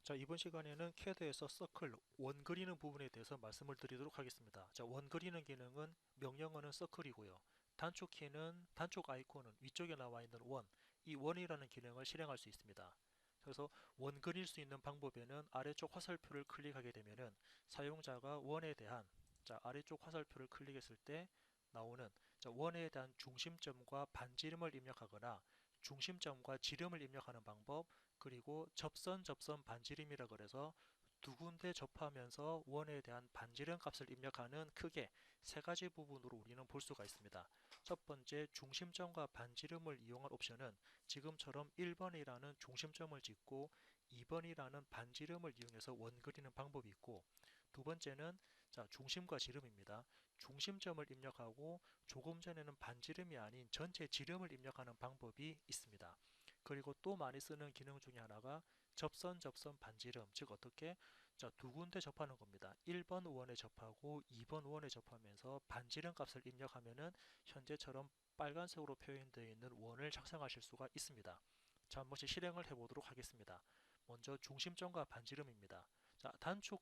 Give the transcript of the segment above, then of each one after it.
자, 이번 시간에는 CAD에서 서클, 원 그리는 부분에 대해서 말씀을 드리도록 하겠습니다. 자, 원 그리는 기능은 명령어는 서클이고요. 단축 키는, 단축 아이콘은 위쪽에 나와 있는 원, 이 원이라는 기능을 실행할 수 있습니다. 그래서 원 그릴 수 있는 방법에는 아래쪽 화살표를 클릭하게 되면은 사용자가 원에 대한, 자, 아래쪽 화살표를 클릭했을 때 나오는, 자, 원에 대한 중심점과 반지름을 입력하거나 중심점과 지름을 입력하는 방법, 그리고 접선 반지름이라 그래서 두 군데 접하면서 원에 대한 반지름 값을 입력하는 크게 세 가지 부분으로 우리는 볼 수가 있습니다. 첫 번째, 중심점과 반지름을 이용한 옵션은 지금처럼 1번이라는 중심점을 짓고 2번이라는 반지름을 이용해서 원 그리는 방법이 있고, 두 번째는 자, 중심과 지름입니다. 중심점을 입력하고 조금 전에는 반지름이 아닌 전체 지름을 입력하는 방법이 있습니다. 그리고 또 많이 쓰는 기능 중에 하나가 접선 반지름, 즉 어떻게 자, 두 군데 접하는 겁니다. 1번 원에 접하고 2번 원에 접하면서 반지름 값을 입력하면은 현재처럼 빨간색으로 표현되어 있는 원을 작성하실 수가 있습니다. 자, 한 번씩 실행을 해보도록 하겠습니다. 먼저 중심점과 반지름입니다. 자, 단축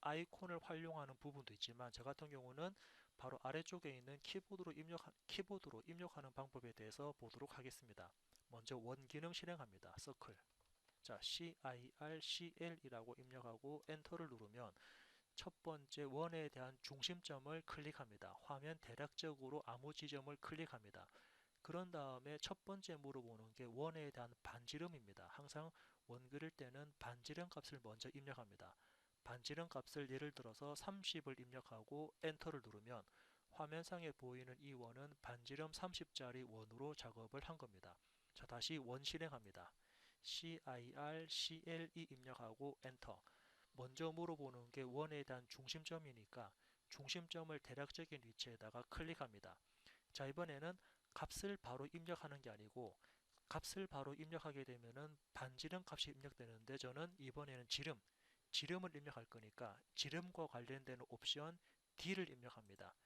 아이콘을 활용하는 부분도 있지만 저 같은 경우는 바로 아래쪽에 있는 키보드로 입력하는 방법에 대해서 보도록 하겠습니다. 먼저 원 기능 실행합니다. 서클. 자, CIRCL이라고 입력하고 엔터를 누르면 첫 번째 원에 대한 중심점을 클릭합니다. 화면 대략적으로 아무 지점을 클릭합니다. 그런 다음에 첫 번째 물어보는 게 원에 대한 반지름입니다. 항상 원 그릴 때는 반지름 값을 먼저 입력합니다. 반지름 값을 예를 들어서 30을 입력하고 엔터를 누르면 화면상에 보이는 이 원은 반지름 30짜리 원으로 작업을 한 겁니다. 자, 다시 원 실행합니다. CIRCLE 입력하고 엔터. 먼저 물어보는 게 원에 대한 중심점이니까 중심점을 대략적인 위치에다가 클릭합니다. 자, 이번에는 값을 바로 입력하는 게 아니고 값을 바로 입력하게 되면은 반지름 값이 입력되는데 저는 이번에는 지름을 입력할 거니까 지름과 관련되는 옵션 D를 입력합니다.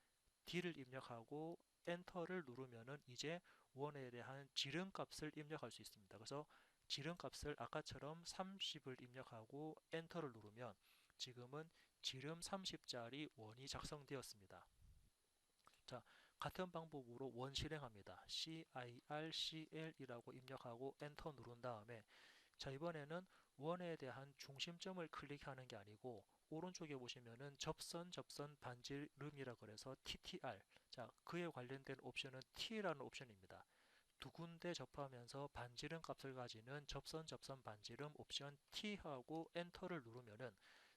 D를 입력하고 엔터를 누르면은 이제 원에 대한 지름 값을 입력할 수 있습니다. 그래서 지름 값을 아까처럼 30을 입력하고 엔터를 누르면 지금은 지름 30짜리 원이 작성되었습니다. 자, 같은 방법으로 원 실행합니다. CIRCL이라고 입력하고 엔터 누른 다음에 자, 이번에는 원에 대한 중심점을 클릭하는 게 아니고 오른쪽에 보시면은 접선 반지름이라 그래서 TTR. 자, 그에 관련된 옵션은 T라는 옵션입니다. 두 군데 접하면서 반지름 값을 가지는 접선 반지름 옵션 T하고 엔터를 누르면은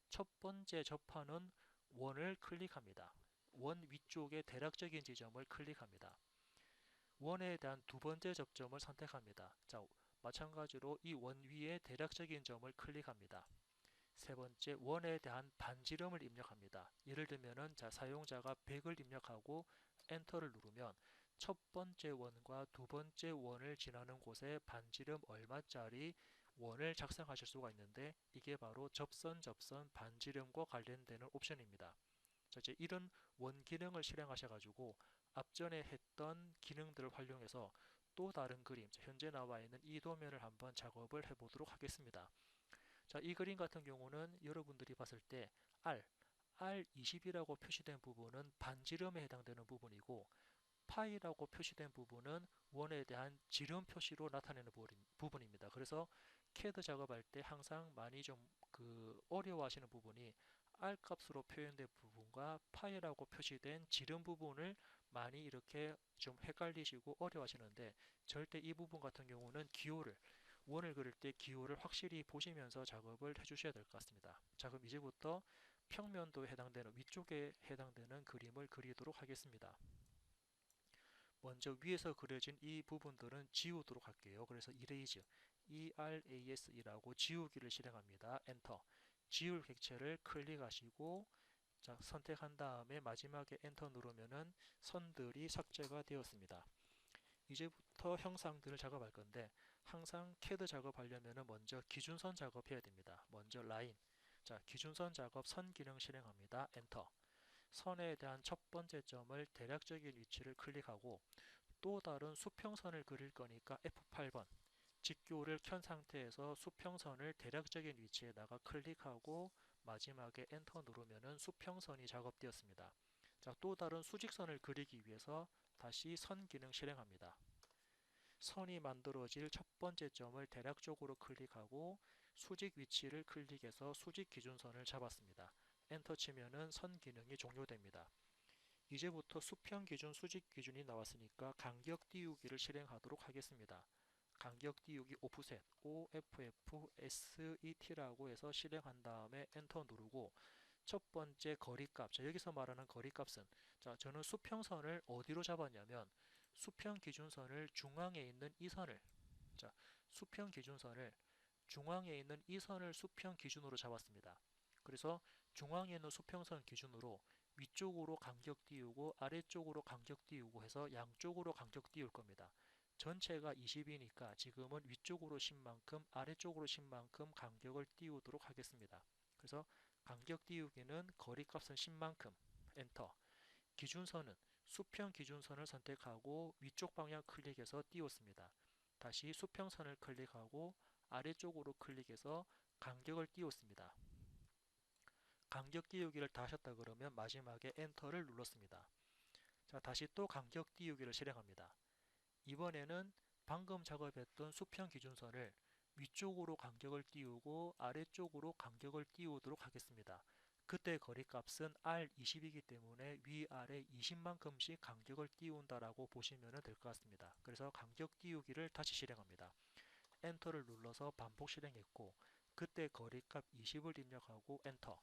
첫 번째 접하는 원을 클릭합니다. 원 위쪽의 대략적인 지점을 클릭합니다. 원에 대한 두 번째 접점을 선택합니다. 자, 마찬가지로 이 원 위에 대략적인 점을 클릭합니다. 세 번째, 원에 대한 반지름을 입력합니다. 예를 들면은 자, 사용자가 100을 입력하고 엔터를 누르면 첫 번째 원과 두 번째 원을 지나는 곳에 반지름 얼마짜리 원을 작성하실 수가 있는데 이게 바로 접선 반지름과 관련되는 옵션입니다. 자, 이제 이런 원 기능을 실행하셔가지고 앞전에 했던 기능들을 활용해서 또 다른 그림, 현재 나와 있는 이 도면을 한번 작업을 해보도록 하겠습니다. 자, 이 그림 같은 경우는 여러분들이 봤을 때 R20이라고 표시된 부분은 반지름에 해당되는 부분이고 파이라고 표시된 부분은 원에 대한 지름 표시로 나타내는 부분입니다. 그래서 CAD 작업할 때 항상 많이 좀 어려워하시는 부분이 R 값으로 표현된 부분과 파이라고 표시된 지름 부분을 많이 이렇게 좀 헷갈리시고 어려워하시는데 절대 이 부분 같은 경우는 원을 그릴 때 기호를 확실히 보시면서 작업을 해주셔야 될 것 같습니다. 자, 그럼 이제부터 평면도에 해당되는 위쪽에 해당되는 그림을 그리도록 하겠습니다. 먼저 위에서 그려진 이 부분들은 지우도록 할게요. 그래서 ERAS이라고 지우기를 실행합니다. 엔터. 지울 객체를 클릭하시고 자, 선택한 다음에 마지막에 엔터 누르면은 선들이 삭제가 되었습니다. 이제부터 형상들을 작업할 건데 항상 CAD 작업하려면 먼저 기준선 작업해야 됩니다. 먼저 라인. 자, 기준선 작업 선 기능 실행합니다. 엔터. 선에 대한 첫 번째 점을 대략적인 위치를 클릭하고 또 다른 수평선을 그릴 거니까 F8번 직교를 켠 상태에서 수평선을 대략적인 위치에다가 클릭하고 마지막에 엔터 누르면은 수평선이 작업되었습니다. 자, 또 다른 수직선을 그리기 위해서 다시 선 기능 실행합니다. 선이 만들어질 첫 번째 점을 대략적으로 클릭하고 수직 위치를 클릭해서 수직 기준선을 잡았습니다. 엔터 치면은 선 기능이 종료됩니다. 이제부터 수평 기준, 수직 기준이 나왔으니까 간격 띄우기를 실행하도록 하겠습니다. 간격 띄우기 오프셋 OFF SET라고 해서 실행한 다음에 엔터 누르고 첫 번째 거리값, 자 여기서 말하는 거리값은 자 저는 수평선을 어디로 잡았냐면 수평 기준선을 중앙에 있는 이 선을 자 수평 기준선을 중앙에 있는 이 선을 수평 기준으로 잡았습니다. 그래서 중앙에 있는 수평선 기준으로 위쪽으로 간격 띄우고 아래쪽으로 간격 띄우고 해서 양쪽으로 간격 띄울 겁니다. 전체가 20이니까 지금은 위쪽으로 10만큼 아래쪽으로 10만큼 간격을 띄우도록 하겠습니다. 그래서 간격 띄우기는 거리값은 10만큼 엔터. 기준선은 수평 기준선을 선택하고 위쪽 방향 클릭해서 띄웠습니다. 다시 수평선을 클릭하고 아래쪽으로 클릭해서 간격을 띄웠습니다. 간격 띄우기를 다 하셨다 그러면 마지막에 엔터를 눌렀습니다. 자, 다시 또 간격 띄우기를 실행합니다. 이번에는 방금 작업했던 수평 기준선을 위쪽으로 간격을 띄우고 아래쪽으로 간격을 띄우도록 하겠습니다. 그때 거리값은 R20이기 때문에 위아래 20만큼씩 간격을 띄운다라고 보시면 될 것 같습니다. 그래서 간격 띄우기를 다시 실행합니다. 엔터를 눌러서 반복 실행했고 그때 거리값 20을 입력하고 엔터.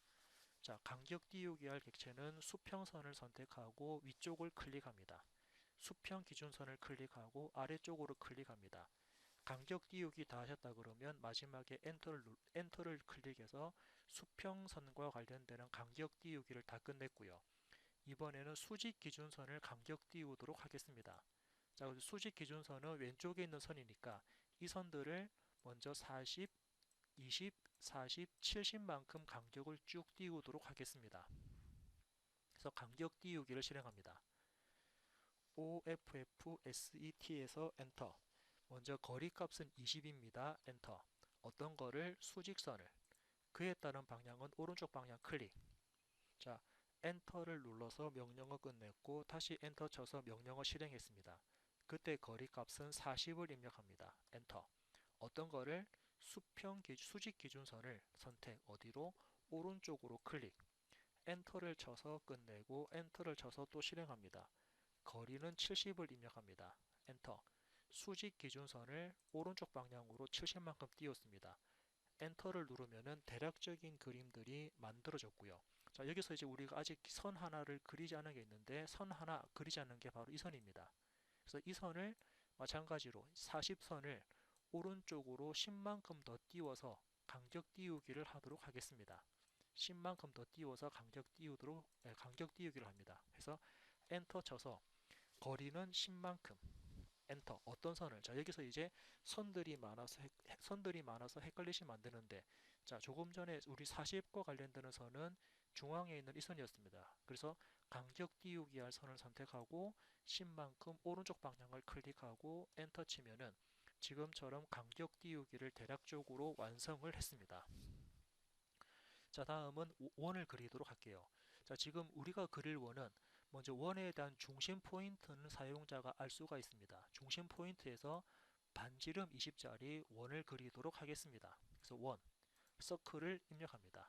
자, 간격 띄우기 할 객체는 수평선을 선택하고 위쪽을 클릭합니다. 수평 기준선을 클릭하고 아래쪽으로 클릭합니다. 간격 띄우기 다 하셨다 그러면 마지막에 엔터를 클릭해서 수평선과 관련되는 간격 띄우기를 다 끝냈고요. 이번에는 수직 기준선을 간격 띄우도록 하겠습니다. 자, 수직 기준선은 왼쪽에 있는 선이니까 이 선들을 먼저 40, 20, 40, 70만큼 간격을 쭉 띄우도록 하겠습니다. 그래서 간격 띄우기를 실행합니다. OFFSET에서 엔터. 먼저 거리값은 20입니다. 엔터. 어떤 거를 수직선을 그에 따른 방향은 오른쪽 방향 클릭. 자, 엔터를 눌러서 명령어 끝냈고 다시 엔터 쳐서 명령어 실행했습니다. 그때 거리값은 40을 입력합니다. 엔터. 어떤 거를 수직 기준선을 선택 어디로 오른쪽으로 클릭. 엔터를 쳐서 끝내고 엔터를 쳐서 또 실행합니다. 거리는 70을 입력합니다. 엔터. 수직 기준선을 오른쪽 방향으로 70만큼 띄웠습니다. 엔터를 누르면은 대략적인 그림들이 만들어졌고요. 자, 여기서 이제 우리가 아직 선 하나를 그리지 않은 게 있는데 선 하나 그리지 않은 게 바로 이 선입니다. 그래서 이 선을 마찬가지로 40선을 오른쪽으로 10만큼 더 띄워서 간격 띄우기를 하도록 하겠습니다. 10만큼 더 띄워서 간격 띄우기를 합니다. 그래서 엔터 쳐서 거리는 10만큼 엔터. 어떤 선을? 자, 여기서 이제 선들이 많아서 헷갈리시면 안 되는데, 자, 조금 전에 우리 40과 관련되는 선은 중앙에 있는 이 선이었습니다. 그래서 간격 띄우기 할 선을 선택하고 10만큼 오른쪽 방향을 클릭하고 엔터 치면은 지금처럼 간격 띄우기를 대략적으로 완성을 했습니다. 자, 다음은 원을 그리도록 할게요. 자, 지금 우리가 그릴 원은 먼저 원에 대한 중심 포인트는 사용자가 알 수가 있습니다. 중심 포인트에서 반지름 20짜리 원을 그리도록 하겠습니다. 그래서 원, 서클을 입력합니다.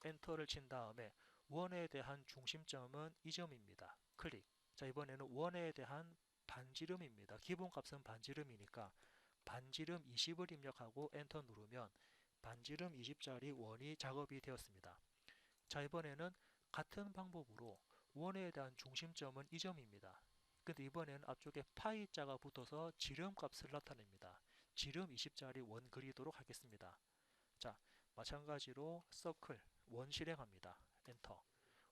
엔터를 친 다음에 원에 대한 중심점은 이 점입니다. 클릭. 자, 이번에는 원에 대한 반지름입니다. 기본값은 반지름이니까 반지름 20을 입력하고 엔터 누르면 반지름 20짜리 원이 작업이 되었습니다. 자, 이번에는 같은 방법으로 원에 대한 중심점은 이 점입니다. 근데 이번에는 앞쪽에 파이자가 붙어서 지름값을 나타냅니다. 지름 20짜리 원 그리도록 하겠습니다. 자, 마찬가지로 서클 원 실행합니다. 엔터.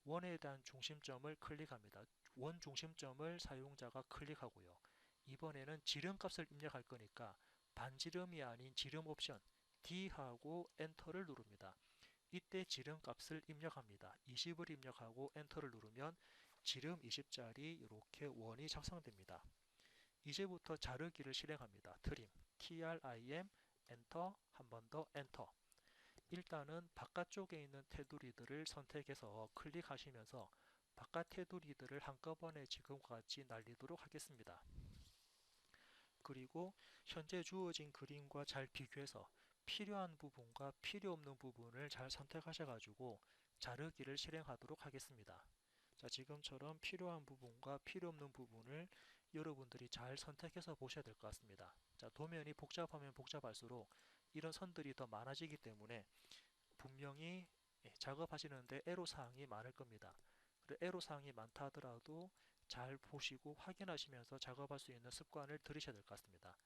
원에 대한 중심점을 클릭합니다. 원 중심점을 사용자가 클릭하고요. 이번에는 지름값을 입력할 거니까 반지름이 아닌 지름 옵션 D하고 엔터를 누릅니다. 이때 지름값을 입력합니다. 20을 입력하고 엔터를 누르면 지름 20짜리 이렇게 원이 작성됩니다. 이제부터 자르기를 실행합니다. 트림, TRIM, 엔터, 한 번 더 엔터. 일단은 바깥쪽에 있는 테두리들을 선택해서 클릭하시면서 바깥 테두리들을 한꺼번에 지금과 같이 날리도록 하겠습니다. 그리고 현재 주어진 그림과 잘 비교해서 필요한 부분과 필요 없는 부분을 잘 선택하셔가지고 자르기를 실행하도록 하겠습니다. 자, 지금처럼 필요한 부분과 필요 없는 부분을 여러분들이 잘 선택해서 보셔야 될 것 같습니다. 자, 도면이 복잡하면 복잡할수록 이런 선들이 더 많아지기 때문에 분명히 작업하시는데 애로사항이 많을 겁니다. 애로사항이 많다 하더라도 잘 보시고 확인하시면서 작업할 수 있는 습관을 들이셔야 될 것 같습니다.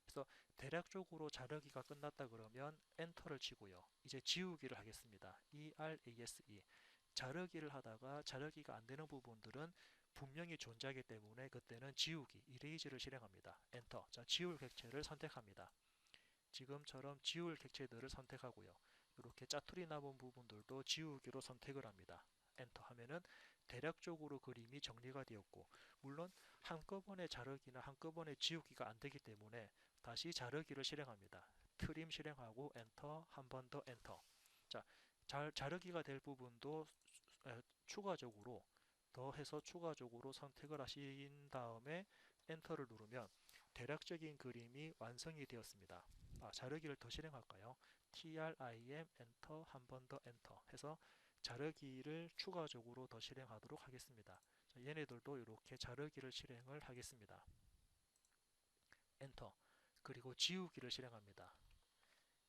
그래서 대략적으로 자르기가 끝났다 그러면 엔터를 치고요. 이제 지우기를 하겠습니다. ERASE. 자르기를 하다가 자르기가 안 되는 부분들은 분명히 존재하기 때문에 그때는 지우기, 이레이즈를 실행합니다. 엔터. 자, 지울 객체를 선택합니다. 지금처럼 지울 객체들을 선택하고요. 이렇게 짜투리 남은 부분들도 지우기로 선택을 합니다. 엔터 하면은 대략적으로 그림이 정리가 되었고, 물론 한꺼번에 자르기나 한꺼번에 지우기가 안 되기 때문에 다시 자르기를 실행합니다. 트림 실행하고 엔터, 한 번 더 엔터. 자, 자르기가 될 부분도 추가적으로 더해서 추가적으로 선택을 하신 다음에 엔터를 누르면 대략적인 그림이 완성이 되었습니다. 자르기를 더 실행할까요? TRIM 엔터, 한 번 더 엔터 해서 자르기를 추가적으로 더 실행하도록 하겠습니다. 자, 얘네들도 이렇게 자르기를 실행을 하겠습니다. 엔터. 그리고 지우기를 실행합니다.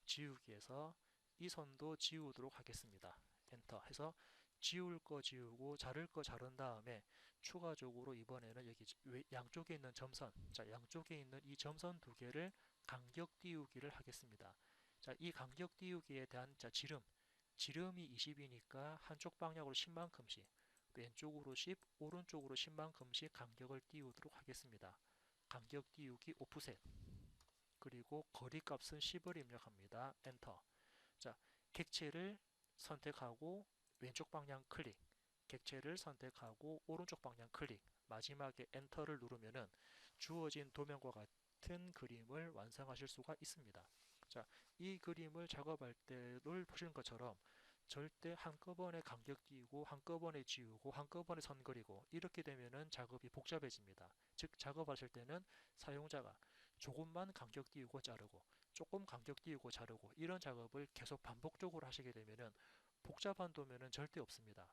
지우기에서 이 선도 지우도록 하겠습니다. 엔터 해서 지울 거 지우고 자를 거 자른 다음에 추가적으로 이번에는 여기 양쪽에 있는 점선, 자, 양쪽에 있는 이 점선 두 개를 간격 띄우기를 하겠습니다. 자, 이 간격 띄우기에 대한 지름이 20이니까 한쪽 방향으로 10만큼씩, 왼쪽으로 10, 오른쪽으로 10만큼씩 간격을 띄우도록 하겠습니다. 간격 띄우기 오프셋. 그리고 거리값은 10을 입력합니다. 엔터. 자, 객체를 선택하고 왼쪽 방향 클릭, 객체를 선택하고 오른쪽 방향 클릭, 마지막에 엔터를 누르면은 주어진 도면과 같은 그림을 완성하실 수가 있습니다. 자, 이 그림을 작업할 때를 보시는 것처럼 절대 한꺼번에 간격 띄우고 한꺼번에 지우고 한꺼번에 선 그리고 이렇게 되면은 작업이 복잡해집니다. 즉 작업하실 때는 사용자가 조금만 간격 띄우고 자르고 조금 간격 띄우고 자르고 이런 작업을 계속 반복적으로 하시게 되면은 복잡한 도면은 절대 없습니다.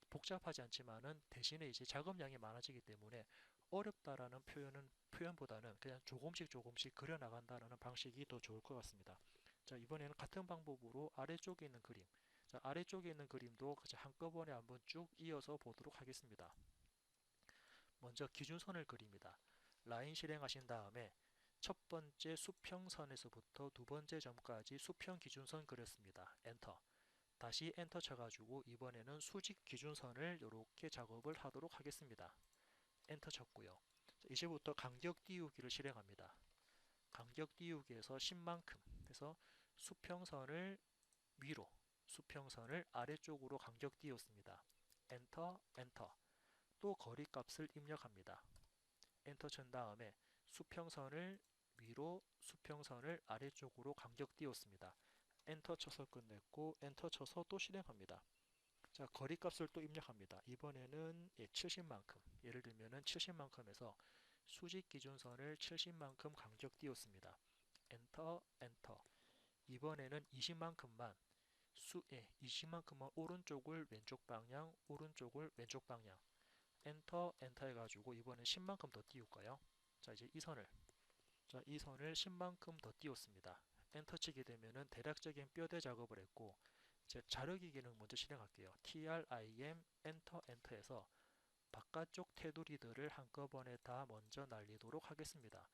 복잡하지 않지만은 대신에 이제 작업량이 많아지기 때문에 어렵다라는 표현보다는 그냥 조금씩 그려 나간다는 방식이 더 좋을 것 같습니다. 자, 이번에는 같은 방법으로 아래쪽에 있는 그림, 자, 아래쪽에 있는 그림도 한꺼번에 한번 쭉 이어서 보도록 하겠습니다. 먼저 기준선을 그립니다. 라인 실행하신 다음에 첫 번째 수평선에서부터 두 번째 점까지 수평 기준선 그렸습니다. 엔터. 다시 엔터 쳐가지고 이번에는 수직 기준선을 이렇게 작업을 하도록 하겠습니다. 엔터 쳤고요. 이제부터 간격 띄우기를 실행합니다. 간격 띄우기에서 10만큼 해서 수평선을 위로, 수평선을 아래쪽으로 간격 띄웠습니다. 엔터, 엔터. 또 거리값을 입력합니다. 엔터 친 다음에 수평선을 위로, 수평선을 아래쪽으로 간격 띄웠습니다. 엔터 쳐서 끝냈고 엔터 쳐서 또 실행합니다. 자, 거리값을 또 입력합니다. 이번에는 70만큼, 예를 들면은 70만큼에서 수직 기준선을 70만큼 간격 띄웠습니다. 엔터, 엔터. 이번에는 20만큼만 20만큼만 오른쪽을 왼쪽 방향, 오른쪽을 왼쪽 방향. 엔터, 엔터 해가지고 이번엔 10만큼 더 띄울까요? 자, 이제 이 선을 10만큼 더 띄웠습니다. 엔터 치게 되면은 대략적인 뼈대 작업을 했고, 이제 자르기 기능 먼저 실행할게요. TRIM 엔터 엔터해서 바깥쪽 테두리들을 한꺼번에 다 먼저 날리도록 하겠습니다.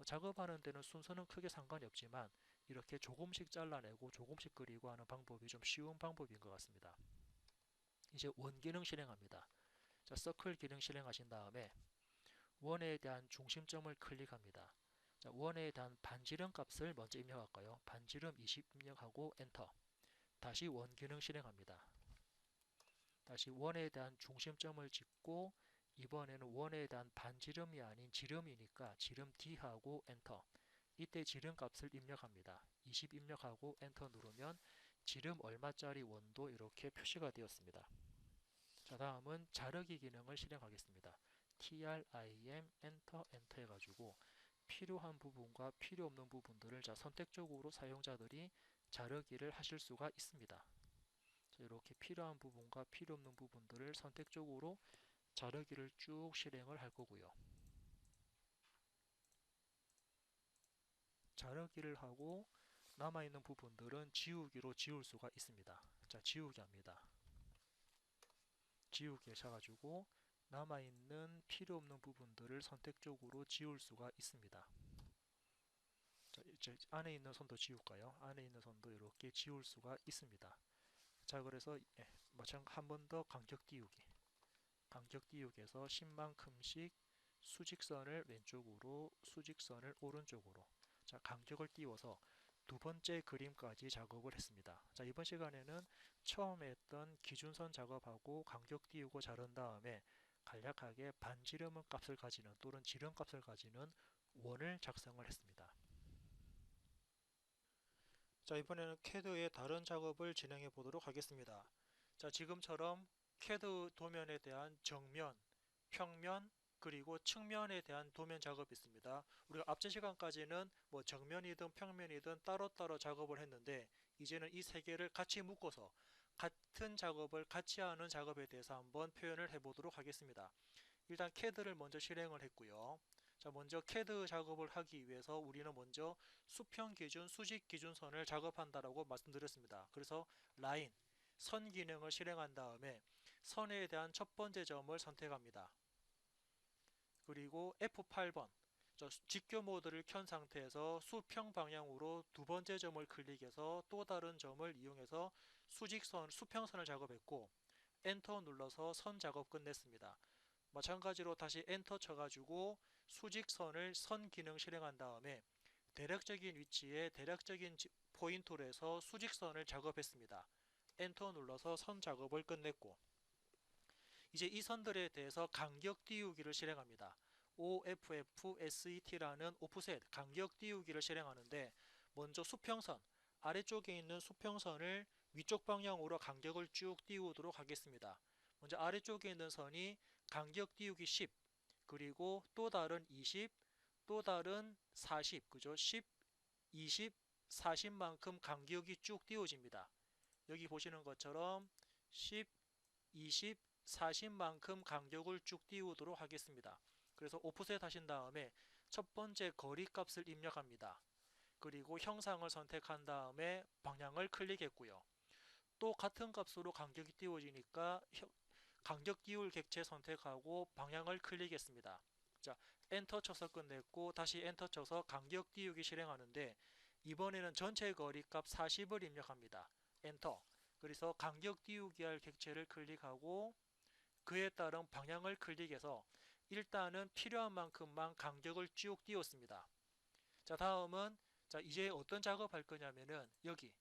작업하는 데는 순서는 크게 상관이 없지만 이렇게 조금씩 잘라내고 조금씩 그리고 하는 방법이 좀 쉬운 방법인 것 같습니다. 이제 원 기능 실행합니다. 자, 서클 기능 실행하신 다음에 원에 대한 중심점을 클릭합니다. 자, 원에 대한 반지름 값을 먼저 입력할까요? 반지름 20 입력하고 엔터. 다시 원 기능 실행합니다. 다시 원에 대한 중심점을 찍고 이번에는 원에 대한 반지름이 아닌 지름이니까 지름 D하고 엔터. 이때 지름 값을 입력합니다. 20 입력하고 엔터 누르면 지름 얼마짜리 원도 이렇게 표시가 되었습니다. 자, 다음은 자르기 기능을 실행하겠습니다. TRIM 엔터 엔터 해가지고 필요한 부분과 필요 없는 부분들을 선택적으로 사용자들이 자르기를 하실 수가 있습니다. 자, 이렇게 필요한 부분과 필요 없는 부분들을 선택적으로 자르기를 쭉 실행을 할 거고요. 자르기를 하고 남아있는 부분들은 지우기로 지울 수가 있습니다. 자, 지우기 합니다. 지우기 하셔가지고 남아있는 필요 없는 부분들을 선택적으로 지울 수가 있습니다. 자, 이제 안에 있는 선도 지울까요? 안에 있는 선도 이렇게 지울 수가 있습니다. 자, 그래서 마찬가지 한 번 더 간격 띄우기. 간격 띄우기에서 10만큼씩 수직선을 왼쪽으로, 수직선을 오른쪽으로. 자, 간격을 띄워서 두 번째 그림까지 작업을 했습니다. 자, 이번 시간에는 처음에 했던 기준선 작업하고 간격 띄우고 자른 다음에 간략하게 반지름 값을 가지는 또는 지름 값을 가지는 원을 작성을 했습니다. 자, 이번에는 CAD의 다른 작업을 진행해 보도록 하겠습니다. 자, 지금처럼 CAD 도면에 대한 정면, 평면, 그리고 측면에 대한 도면 작업이 있습니다. 우리가 앞전 시간까지는 뭐 정면이든 평면이든 따로따로 작업을 했는데 이제는 이 세 개를 같이 묶어서 같은 작업을 같이 하는 작업에 대해서 한번 표현을 해 보도록 하겠습니다. 일단 CAD를 먼저 실행을 했고요. 자, 먼저 CAD 작업을 하기 위해서 우리는 먼저 수평 기준, 수직 기준선을 작업한다라고 말씀드렸습니다. 그래서 라인, 선 기능을 실행한 다음에 선에 대한 첫 번째 점을 선택합니다. 그리고 F8번, 직교 모드를 켠 상태에서 수평 방향으로 두 번째 점을 클릭해서 또 다른 점을 이용해서 수직선, 수평선을 작업했고 엔터 눌러서 선 작업 끝냈습니다. 마찬가지로 다시 엔터 쳐가지고 수직선을 선 기능 실행한 다음에 대략적인 위치에 대략적인 포인트로 해서 수직선을 작업했습니다. 엔터 눌러서 선 작업을 끝냈고 이제 이 선들에 대해서 간격 띄우기를 실행합니다. OFFSET라는 오프셋 간격 띄우기를 실행하는데 먼저 수평선 아래쪽에 있는 수평선을 위쪽 방향으로 간격을 쭉 띄우도록 하겠습니다. 먼저 아래쪽에 있는 선이 간격 띄우기 10 그리고 또 다른 20 또 다른 40 그죠? 10, 20, 40만큼 간격이 쭉 띄워집니다. 여기 보시는 것처럼 10, 20, 40만큼 간격을 쭉 띄우도록 하겠습니다. 그래서 오프셋 하신 다음에 첫 번째 거리 값을 입력합니다. 그리고 형상을 선택한 다음에 방향을 클릭했고요. 또 같은 값으로 간격이 띄워지니까 간격 띄울 객체 선택하고 방향을 클릭했습니다. 자, 엔터 쳐서 끝냈고 다시 엔터 쳐서 간격 띄우기 실행하는데 이번에는 전체 거리 값 40을 입력합니다. 엔터. 그래서 간격 띄우기 할 객체를 클릭하고 그에 따른 방향을 클릭해서 일단은 필요한 만큼만 간격을 쭉 띄웠습니다. 자, 다음은 이제 어떤 작업할 거냐면은 여기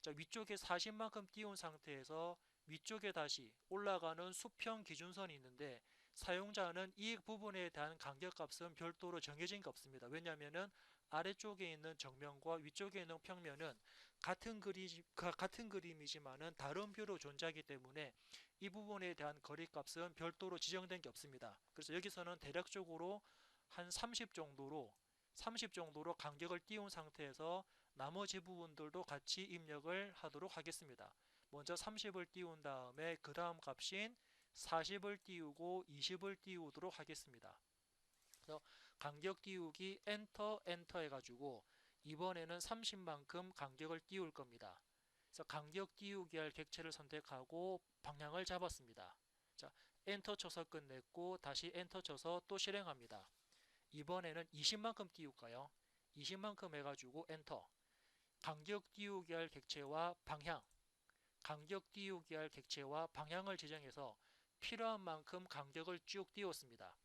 위쪽에 40만큼 띄운 상태에서 위쪽에 다시 올라가는 수평 기준선이 있는데 사용자는 이 부분에 대한 간격값은 별도로 정해진 게 없습니다. 왜냐하면 아래쪽에 있는 정면과 위쪽에 있는 평면은 같은 그림이지만은 다른 뷰로 존재하기 때문에 이 부분에 대한 거리값은 별도로 지정된 게 없습니다. 그래서 여기서는 대략적으로 한 30 정도로 간격을 띄운 상태에서 나머지 부분들도 같이 입력을 하도록 하겠습니다. 먼저 30을 띄운 다음에 그 다음 값인 40을 띄우고 20을 띄우도록 하겠습니다. 그래서 간격 띄우기 엔터 엔터 해가지고 이번에는 30만큼 간격을 띄울 겁니다. 그래서 간격 띄우기 할 객체를 선택하고 방향을 잡았습니다. 자, 엔터 쳐서 끝냈고 다시 엔터 쳐서 또 실행합니다. 이번에는 20만큼 띄울까요? 20만큼 해가지고 엔터. 간격 띄우기 할 객체와 방향, 간격 띄우기 할 객체와 방향을 지정해서 필요한 만큼 간격을 쭉 띄웠습니다.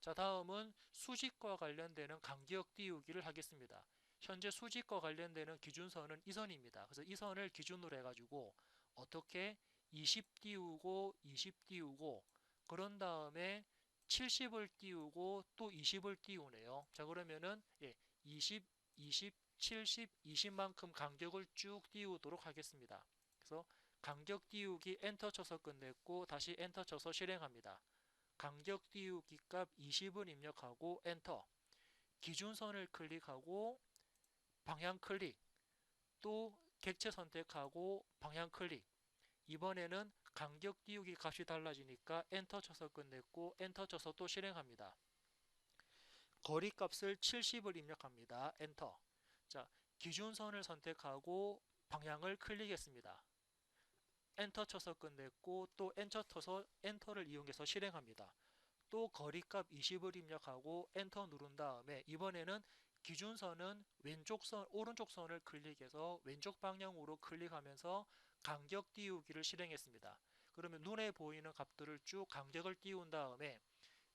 자, 다음은 수직과 관련되는 간격 띄우기를 하겠습니다. 현재 수직과 관련되는 기준선은 이 선입니다. 그래서 이 선을 기준으로 해가지고 어떻게 20 띄우고 20 띄우고 그런 다음에 70을 띄우고 또 20을 띄우네요. 자, 그러면은 20, 20, 70, 20만큼 간격을 쭉 띄우도록 하겠습니다. 그래서 간격 띄우기 엔터 쳐서 끝냈고 다시 엔터 쳐서 실행합니다. 간격 띄우기 값 20을 입력하고 엔터. 기준선을 클릭하고 방향 클릭. 또 객체 선택하고 방향 클릭. 이번에는 간격 띄우기 값이 달라지니까 엔터 쳐서 끝냈고 엔터 쳐서 또 실행합니다. 거리 값을 70을 입력합니다. 엔터. 자, 기준선을 선택하고 방향을 클릭했습니다. 엔터 쳐서 끝냈고 또 엔터 쳐서 엔터를 이용해서 실행합니다. 또 거리값 20을 입력하고 엔터 누른 다음에 이번에는 기준선은 오른쪽 선을 클릭해서 왼쪽 방향으로 클릭하면서 간격 띄우기를 실행했습니다. 그러면 눈에 보이는 값들을 쭉 간격을 띄운 다음에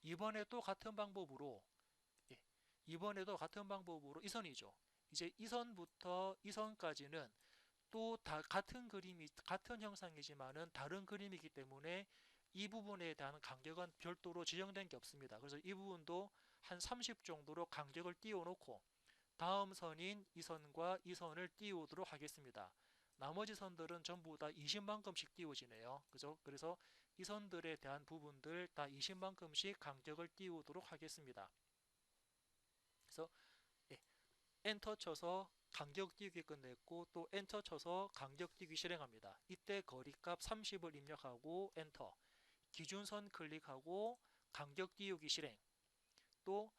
이번에 또 같은 방법으로 예, 이번에도 같은 방법으로 이 선이죠. 이제 이 선부터 이 선까지는 또 같은 그림이 같은 형상이지만은 다른 그림이기 때문에 이 부분에 대한 간격은 별도로 지정된 게 없습니다. 그래서 이 부분도 한 30 정도로 간격을 띄워 놓고 다음 선인 이 선과 이 선을 띄우도록 하겠습니다. 나머지 선들은 전부 다 20만큼씩 띄워지네요. 그죠? 그래서 이 선들에 대한 부분들 다 20만큼씩 간격을 띄우도록 하겠습니다. 그래서 엔터 쳐서 간격 띄우기 끝냈고 또 엔터 쳐서 간격 띄우기 실행합니다. 이때 거리값 30을 입력하고 엔터. 기준선 클릭하고 간격 띄우기 실행. 또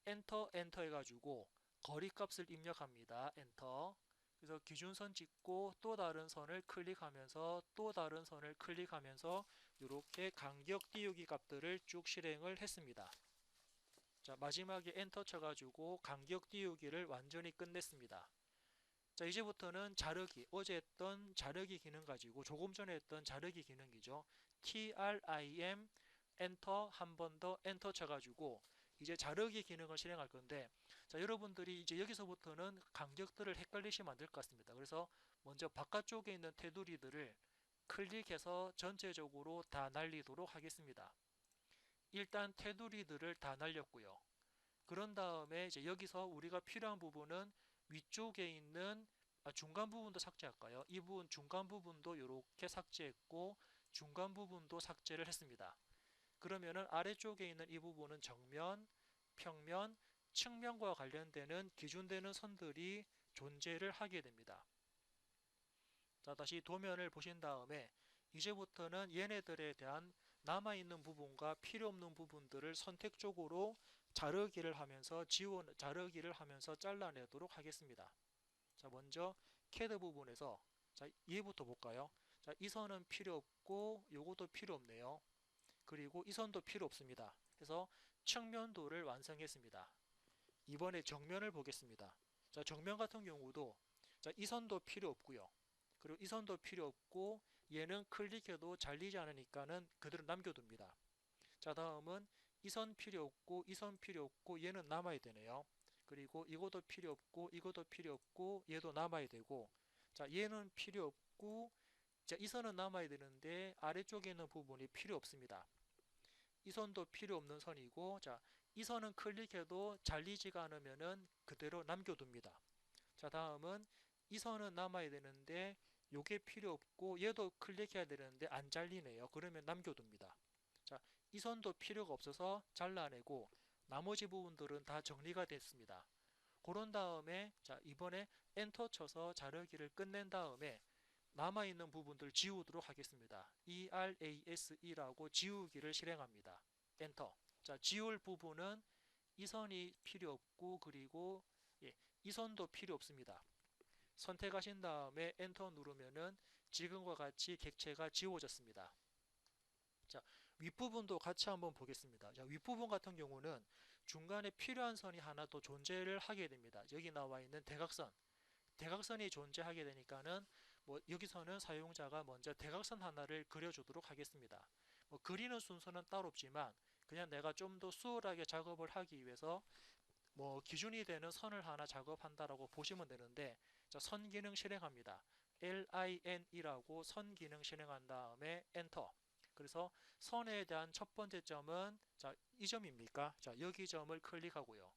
엔터 해가지고 거리값을 입력합니다. 엔터. 그래서 기준선 찍고 또 다른 선을 클릭하면서 또 다른 선을 클릭하면서 이렇게 간격 띄우기 값들을 쭉 실행을 했습니다. 자, 마지막에 엔터 쳐가지고 간격 띄우기를 완전히 끝냈습니다. 자, 이제부터는 자르기, 어제 했던 자르기 기능 가지고 조금 전에 했던 자르기 기능이죠. TRIM 엔터 한 번 더 엔터 쳐가지고 이제 자르기 기능을 실행할 건데, 자, 여러분들이 이제 여기서부터는 간격들을 헷갈리시면 안 될 것 같습니다. 그래서 먼저 바깥쪽에 있는 테두리들을 클릭해서 전체적으로 다 날리도록 하겠습니다. 일단 테두리들을 다 날렸고요. 그런 다음에 이제 여기서 우리가 필요한 부분은 위쪽에 있는 중간 부분도 삭제할까요? 이 부분 중간 부분도 이렇게 삭제했고 중간 부분도 삭제를 했습니다. 그러면은 아래쪽에 있는 이 부분은 정면, 평면, 측면과 관련되는 기준되는 선들이 존재를 하게 됩니다. 자, 다시 도면을 보신 다음에 이제부터는 얘네들에 대한 남아있는 부분과 필요 없는 부분들을 선택적으로 자르기를 하면서 자르기를 하면서 잘라내도록 하겠습니다. 자, 먼저 CAD 부분에서 자, 얘부터 볼까요? 자, 이 선은 필요 없고 요것도 필요 없네요. 그리고 이 선도 필요 없습니다. 그래서 측면도를 완성했습니다. 이번에 정면을 보겠습니다. 자, 정면 같은 경우도 자, 이 선도 필요 없고요. 그리고 이 선도 필요 없고 얘는 클릭해도 잘리지 않으니까는 그대로 남겨둡니다. 자, 다음은 이 선 필요 없고 이 선 필요 없고 얘는 남아야 되네요. 그리고 이것도 필요 없고 이것도 필요 없고 얘도 남아야 되고, 자, 얘는 필요 없고 자, 이 선은 남아야 되는데 아래쪽에 있는 부분이 필요 없습니다. 이 선도 필요 없는 선이고, 자, 이 선은 클릭해도 잘리지가 않으면은 그대로 남겨둡니다. 자, 다음은 이 선은 남아야 되는데 요게 필요 없고 얘도 클릭해야 되는데 안 잘리네요. 그러면 남겨둡니다. 자, 이 선도 필요가 없어서 잘라내고 나머지 부분들은 다 정리가 됐습니다. 그런 다음에 자, 이번에 엔터 쳐서 자르기를 끝낸 다음에 남아있는 부분들 지우도록 하겠습니다. ERASE라고 지우기를 실행합니다. 엔터. 자, 지울 부분은 이 선이 필요 없고 그리고 이 선도 필요 없습니다. 선택하신 다음에 엔터 누르면은 지금과 같이 객체가 지워졌습니다. 자, 윗부분도 같이 한번 보겠습니다. 자, 윗부분 같은 경우는 중간에 필요한 선이 하나 더 존재를 하게 됩니다. 여기 나와 있는 대각선. 대각선이 존재하게 되니까는 여기서는 사용자가 먼저 대각선 하나를 그려주도록 하겠습니다. 그리는 순서는 따로 없지만 그냥 내가 좀 더 수월하게 작업을 하기 위해서 기준이 되는 선을 하나 작업한다라고 보시면 되는데, 자, 선 기능 실행합니다. LIN이라고 선 기능 실행한 다음에 엔터. 그래서 선에 대한 첫 번째 점은 자, 이 점입니까? 자, 여기 점을 클릭하고요.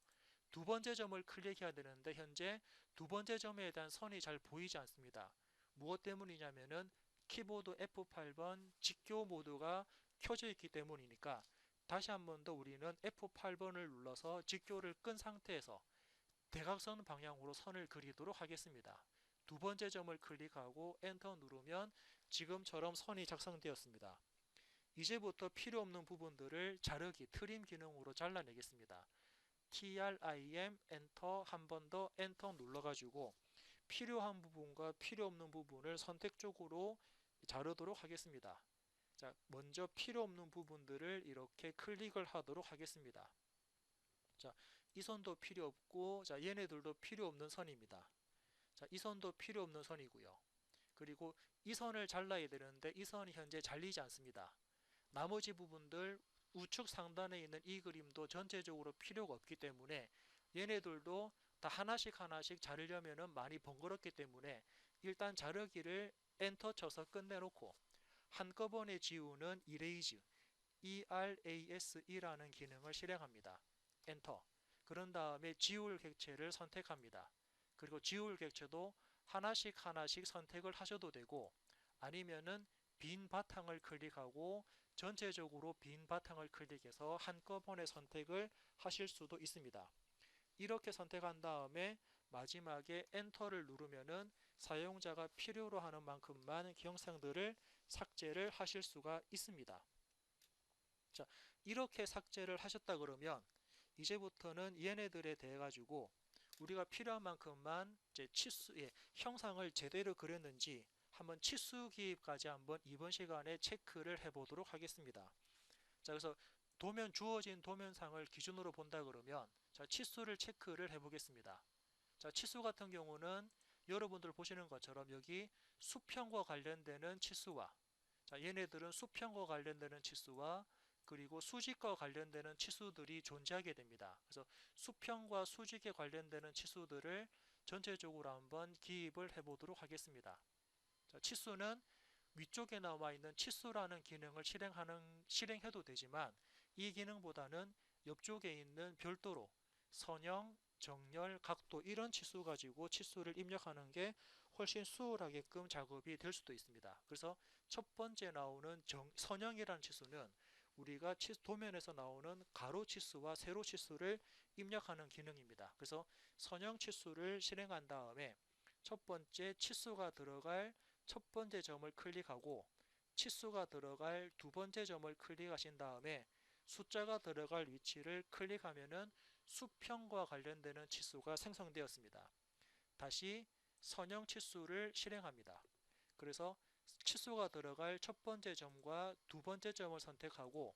두 번째 점을 클릭해야 되는데 현재 두 번째 점에 대한 선이 잘 보이지 않습니다. 무엇 때문이냐면은 키보드 F8번 직교 모드가 켜져 있기 때문이니까 다시 한 번 더 우리는 F8번을 눌러서 직교를 끈 상태에서 대각선 방향으로 선을 그리도록 하겠습니다. 두 번째 점을 클릭하고 엔터 누르면 지금처럼 선이 작성되었습니다. 이제부터 필요 없는 부분들을 자르기, 트림 기능으로 잘라내겠습니다. TRIM 엔터 한 번 더 엔터 눌러가지고 필요한 부분과 필요 없는 부분을 선택적으로 자르도록 하겠습니다. 자, 먼저 필요 없는 부분들을 이렇게 클릭을 하도록 하겠습니다. 자, 이 선도 필요 없고, 자, 얘네들도 필요 없는 선입니다. 자, 이 선도 필요 없는 선이고요. 그리고 이 선을 잘라야 되는데 이 선이 현재 잘리지 않습니다. 나머지 부분들 우측 상단에 있는 이 그림도 전체적으로 필요가 없기 때문에 얘네들도 다 하나씩 하나씩 자르려면 많이 번거롭기 때문에 일단 자르기를 엔터 쳐서 끝내놓고 한꺼번에 지우는 이레이즈 ERASE라는 기능을 실행합니다. 엔터. 그런 다음에 지울 객체를 선택합니다. 그리고 지울 객체도 하나씩 하나씩 선택을 하셔도 되고 아니면은 빈 바탕을 클릭하고 전체적으로 빈 바탕을 클릭해서 한꺼번에 선택을 하실 수도 있습니다. 이렇게 선택한 다음에 마지막에 엔터를 누르면은 사용자가 필요로 하는 만큼만 영상들을 삭제를 하실 수가 있습니다. 자, 이렇게 삭제를 하셨다 그러면 이제부터는 얘네들에 대해 가지고 우리가 필요한 만큼만 이제 형상을 제대로 그렸는지 한번 치수 기입까지 한번 이번 시간에 체크를 해보도록 하겠습니다. 자, 그래서 주어진 도면상을 기준으로 본다 그러면 자, 치수를 체크를 해보겠습니다. 자, 치수 같은 경우는 여러분들 보시는 것처럼 여기 수평과 관련되는 치수와 자, 얘네들은 수평과 관련되는 치수와 그리고 수직과 관련되는 치수들이 존재하게 됩니다. 그래서 수평과 수직에 관련되는 치수들을 전체적으로 한번 기입을 해보도록 하겠습니다. 자, 치수는 위쪽에 나와 있는 치수라는 기능을 실행해도 되지만 이 기능보다는 옆쪽에 있는 별도로 선형, 정렬, 각도 이런 치수 가지고 치수를 입력하는 게 훨씬 수월하게끔 작업이 될 수도 있습니다. 그래서 첫 번째 나오는 선형이라는 치수는 우리가 도면에서 나오는 가로 치수와 세로 치수를 입력하는 기능입니다. 그래서 선형 치수를 실행한 다음에 첫 번째 치수가 들어갈 첫 번째 점을 클릭하고 치수가 들어갈 두 번째 점을 클릭하신 다음에 숫자가 들어갈 위치를 클릭하면은 수평과 관련되는 치수가 생성되었습니다. 다시 선형 치수를 실행합니다. 그래서 치수가 들어갈 첫 번째 점과 두 번째 점을 선택하고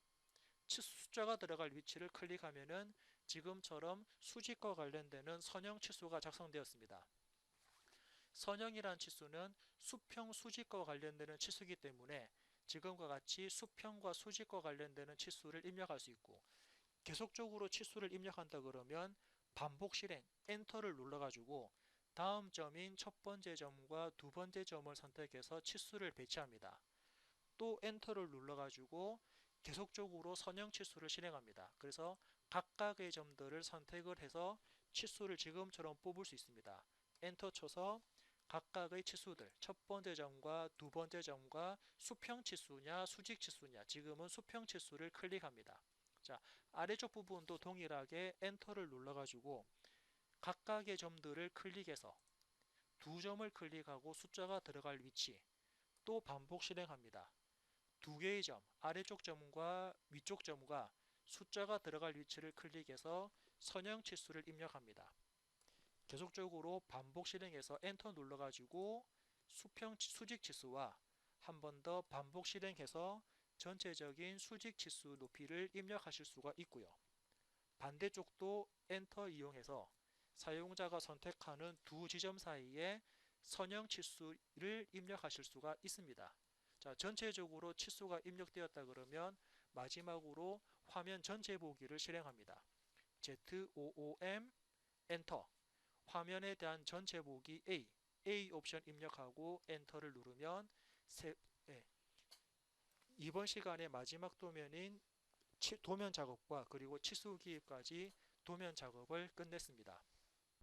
숫자가 들어갈 위치를 클릭하면은 지금처럼 수직과 관련되는 선형 치수가 작성되었습니다. 선형이란 치수는 수평 수직과 관련되는 치수이기 때문에 지금과 같이 수평과 수직과 관련되는 치수를 입력할 수 있고 계속적으로 치수를 입력한다 그러면 반복 실행 엔터를 눌러가지고 다음 점인 첫 번째 점과 두 번째 점을 선택해서 치수를 배치합니다. 또 엔터를 눌러가지고 계속적으로 선형 치수를 실행합니다. 그래서 각각의 점들을 선택을 해서 치수를 지금처럼 뽑을 수 있습니다. 엔터 쳐서 각각의 치수들 첫 번째 점과 두 번째 점과 수평 치수냐 수직 치수냐 지금은 수평 치수를 클릭합니다. 자, 아래쪽 부분도 동일하게 엔터를 눌러가지고 각각의 점들을 클릭해서 두 점을 클릭하고 숫자가 들어갈 위치 또 반복 실행합니다. 두 개의 점, 아래쪽 점과 위쪽 점과 숫자가 들어갈 위치를 클릭해서 선형 치수를 입력합니다. 계속적으로 반복 실행해서 엔터 눌러가지고 수직 치수와 한 번 더 반복 실행해서 전체적인 수직 치수 높이를 입력하실 수가 있고요. 반대쪽도 엔터 이용해서 사용자가 선택하는 두 지점 사이에 선형 치수를 입력하실 수가 있습니다. 자, 전체적으로 치수가 입력되었다 그러면 마지막으로 화면 전체 보기를 실행합니다. ZOOM 엔터 화면에 대한 전체 보기 A 옵션 입력하고 엔터를 누르면 이번 시간의 마지막 도면인 도면 작업과 그리고 치수 기입까지 도면 작업을 끝냈습니다.